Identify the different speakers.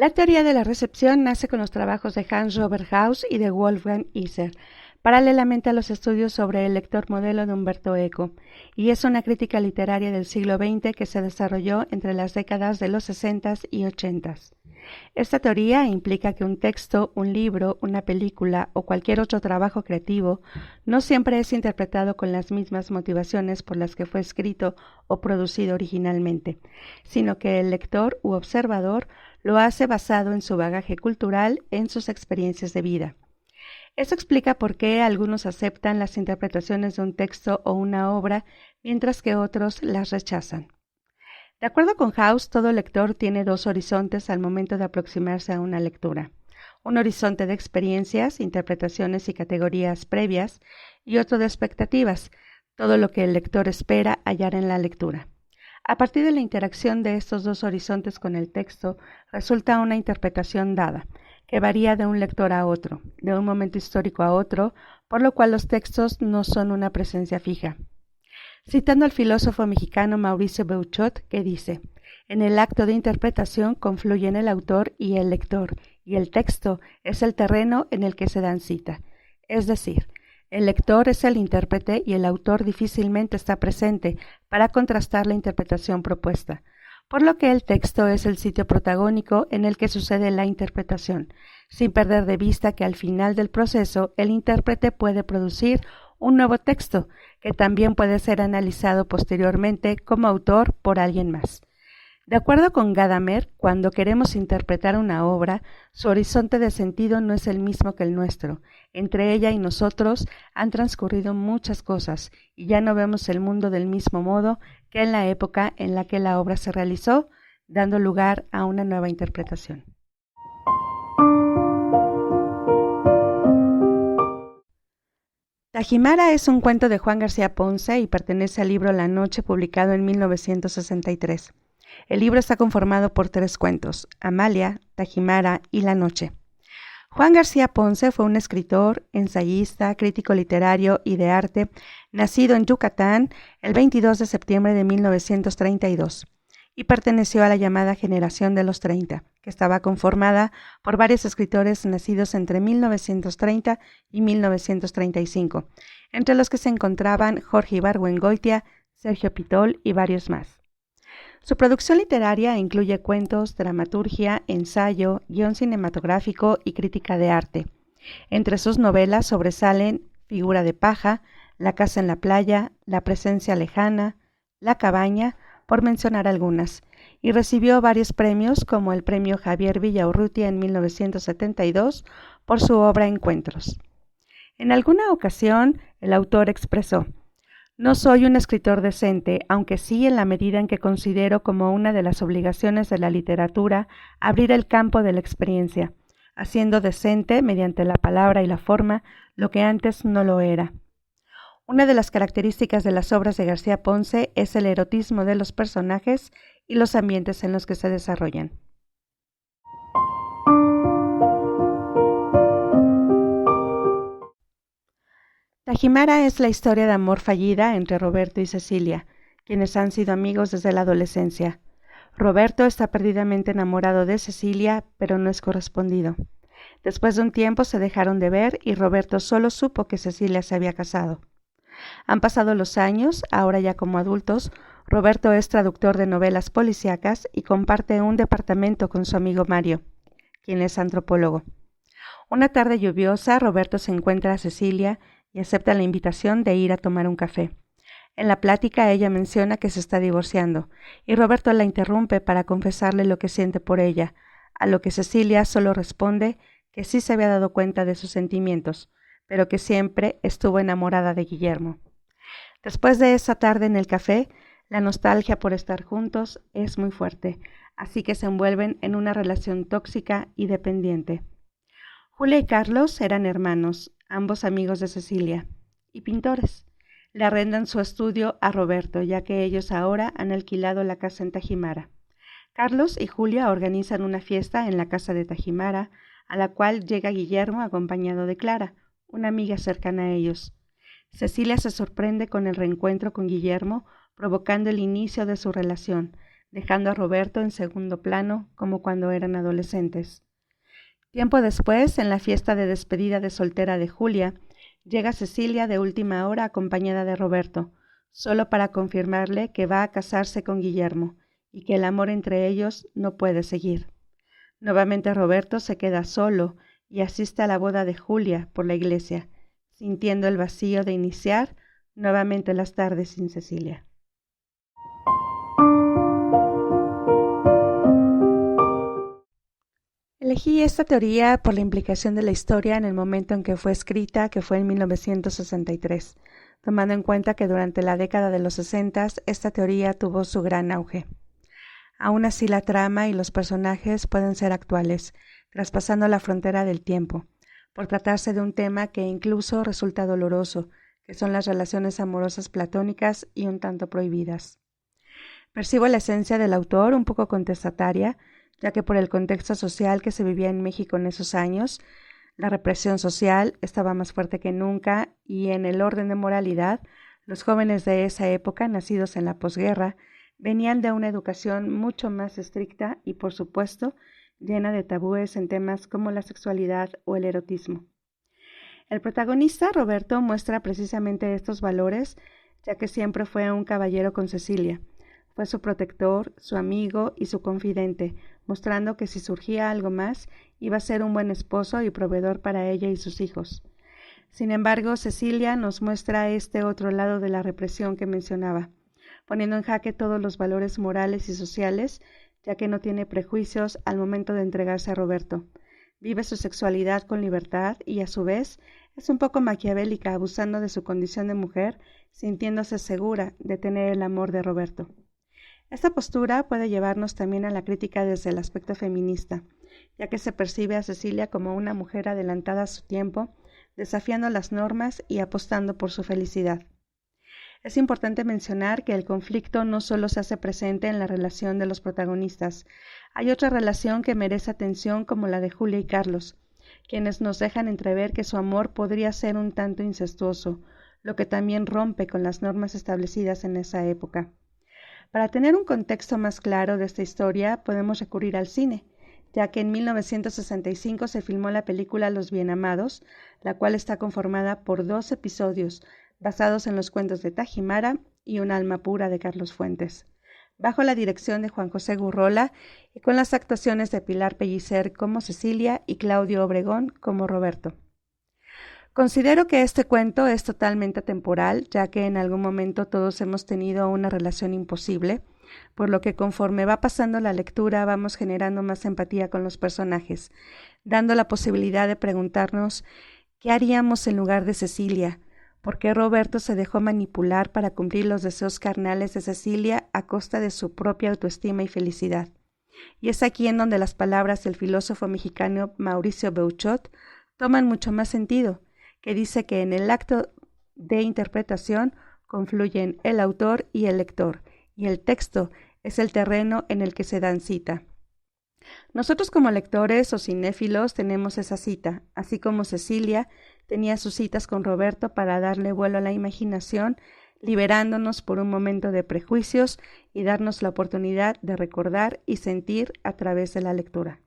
Speaker 1: La teoría de la recepción nace con los trabajos de Hans Robert Gauss y de Wolfgang Iser, paralelamente a los estudios sobre el lector modelo de Umberto Eco, y es una crítica literaria del siglo XX que se desarrolló entre las décadas de los 60 y 80. Esta teoría implica que un texto, un libro, una película o cualquier otro trabajo creativo no siempre es interpretado con las mismas motivaciones por las que fue escrito o producido originalmente, sino que el lector u observador lo hace basado en su bagaje cultural, en sus experiencias de vida. Eso explica por qué algunos aceptan las interpretaciones de un texto o una obra, mientras que otros las rechazan. De acuerdo con Gauss, todo lector tiene dos horizontes al momento de aproximarse a una lectura. Un horizonte de experiencias, interpretaciones y categorías previas, y otro de expectativas, todo lo que el lector espera hallar en la lectura. A partir de la interacción de estos dos horizontes con el texto, resulta una interpretación dada, que varía de un lector a otro, de un momento histórico a otro, por lo cual los textos no son una presencia fija. Citando al filósofo mexicano Mauricio Beuchot, que dice: en el acto de interpretación confluyen el autor y el lector, y el texto es el terreno en el que se dan cita. Es decir, el lector es el intérprete y el autor difícilmente está presente para contrastar la interpretación propuesta, por lo que el texto es el sitio protagónico en el que sucede la interpretación, sin perder de vista que al final del proceso el intérprete puede producir un nuevo texto, que también puede ser analizado posteriormente como autor por alguien más. De acuerdo con Gadamer, cuando queremos interpretar una obra, su horizonte de sentido no es el mismo que el nuestro. Entre ella y nosotros han transcurrido muchas cosas y ya no vemos el mundo del mismo modo que en la época en la que la obra se realizó, dando lugar a una nueva interpretación. Tajimara es un cuento de Juan García Ponce y pertenece al libro La Noche, publicado en 1963. El libro está conformado por 3 cuentos: Amalia, Tajimara y La Noche. Juan García Ponce fue un escritor, ensayista, crítico literario y de arte, nacido en Yucatán el 22 de septiembre de 1932, y perteneció a la llamada generación de los 30, que estaba conformada por varios escritores nacidos entre 1930 y 1935, entre los que se encontraban Jorge Ibargüengoitia, Sergio Pitol y varios más. Su producción literaria incluye cuentos, dramaturgia, ensayo, guión cinematográfico y crítica de arte. Entre sus novelas sobresalen Figura de paja, La casa en la playa, La presencia lejana, La cabaña, por mencionar algunas, y recibió varios premios como el premio Javier Villaurrutia en 1972 por su obra Encuentros. En alguna ocasión, el autor expresó: no soy un escritor decente, aunque sí en la medida en que considero como una de las obligaciones de la literatura abrir el campo de la experiencia, haciendo decente, mediante la palabra y la forma, lo que antes no lo era. Una de las características de las obras de García Ponce es el erotismo de los personajes y los ambientes en los que se desarrollan. Tajimara es la historia de amor fallida entre Roberto y Cecilia, quienes han sido amigos desde la adolescencia. Roberto está perdidamente enamorado de Cecilia, pero no es correspondido. Después de un tiempo se dejaron de ver y Roberto solo supo que Cecilia se había casado. Han pasado los años, ahora ya como adultos. Roberto es traductor de novelas policíacas y comparte un departamento con su amigo Mario, quien es antropólogo. Una tarde lluviosa, Roberto se encuentra a Cecilia y acepta la invitación de ir a tomar un café. En la plática ella menciona que se está divorciando y Roberto la interrumpe para confesarle lo que siente por ella, a lo que Cecilia solo responde que sí se había dado cuenta de sus sentimientos, pero que siempre estuvo enamorada de Guillermo. Después de esa tarde en el café, la nostalgia por estar juntos es muy fuerte, así que se envuelven en una relación tóxica y dependiente. Julia y Carlos eran hermanos, ambos amigos de Cecilia, y pintores. Le arrendan su estudio a Roberto, ya que ellos ahora han alquilado la casa en Tajimara. Carlos y Julia organizan una fiesta en la casa de Tajimara, a la cual llega Guillermo acompañado de Clara, una amiga cercana a ellos. Cecilia se sorprende con el reencuentro con Guillermo, provocando el inicio de su relación, dejando a Roberto en segundo plano como cuando eran adolescentes. Tiempo después, en la fiesta de despedida de soltera de Julia, llega Cecilia de última hora acompañada de Roberto, solo para confirmarle que va a casarse con Guillermo y que el amor entre ellos no puede seguir. Nuevamente Roberto se queda solo y asiste a la boda de Julia por la iglesia, sintiendo el vacío de iniciar nuevamente las tardes sin Cecilia. Elegí esta teoría por la implicación de la historia en el momento en que fue escrita, que fue en 1963, tomando en cuenta que durante la década de los 60 esta teoría tuvo su gran auge. Aún así, la trama y los personajes pueden ser actuales, traspasando la frontera del tiempo, por tratarse de un tema que incluso resulta doloroso, que son las relaciones amorosas platónicas y un tanto prohibidas. Percibo la esencia del autor un poco contestataria, ya que por el contexto social que se vivía en México en esos años, la represión social estaba más fuerte que nunca y en el orden de moralidad, los jóvenes de esa época, nacidos en la posguerra, venían de una educación mucho más estricta y, por supuesto, llena de tabúes en temas como la sexualidad o el erotismo. El protagonista, Roberto, muestra precisamente estos valores, ya que siempre fue un caballero con Cecilia. Fue su protector, su amigo y su confidente, mostrando que si surgía algo más, iba a ser un buen esposo y proveedor para ella y sus hijos. Sin embargo, Cecilia nos muestra este otro lado de la represión que mencionaba, poniendo en jaque todos los valores morales y sociales, ya que no tiene prejuicios al momento de entregarse a Roberto. Vive su sexualidad con libertad y, a su vez, es un poco maquiavélica, abusando de su condición de mujer, sintiéndose segura de tener el amor de Roberto. Esta postura puede llevarnos también a la crítica desde el aspecto feminista, ya que se percibe a Cecilia como una mujer adelantada a su tiempo, desafiando las normas y apostando por su felicidad. Es importante mencionar que el conflicto no solo se hace presente en la relación de los protagonistas. Hay otra relación que merece atención como la de Julia y Carlos, quienes nos dejan entrever que su amor podría ser un tanto incestuoso, lo que también rompe con las normas establecidas en esa época. Para tener un contexto más claro de esta historia, podemos recurrir al cine, ya que en 1965 se filmó la película Los Bien Amados, la cual está conformada por 2 episodios, basados en los cuentos de Tajimara y Un alma pura de Carlos Fuentes, bajo la dirección de Juan José Gurrola y con las actuaciones de Pilar Pellicer como Cecilia y Claudio Obregón como Roberto. Considero que este cuento es totalmente atemporal, ya que en algún momento todos hemos tenido una relación imposible, por lo que conforme va pasando la lectura vamos generando más empatía con los personajes, dando la posibilidad de preguntarnos ¿qué haríamos en lugar de Cecilia? ¿Por qué Roberto se dejó manipular para cumplir los deseos carnales de Cecilia a costa de su propia autoestima y felicidad? Y es aquí en donde las palabras del filósofo mexicano Mauricio Beuchot toman mucho más sentido, que dice que en el acto de interpretación confluyen el autor y el lector, y el texto es el terreno en el que se dan cita. Nosotros como lectores o cinéfilos tenemos esa cita, así como Cecilia tenía sus citas con Roberto para darle vuelo a la imaginación, liberándonos por un momento de prejuicios y darnos la oportunidad de recordar y sentir a través de la lectura.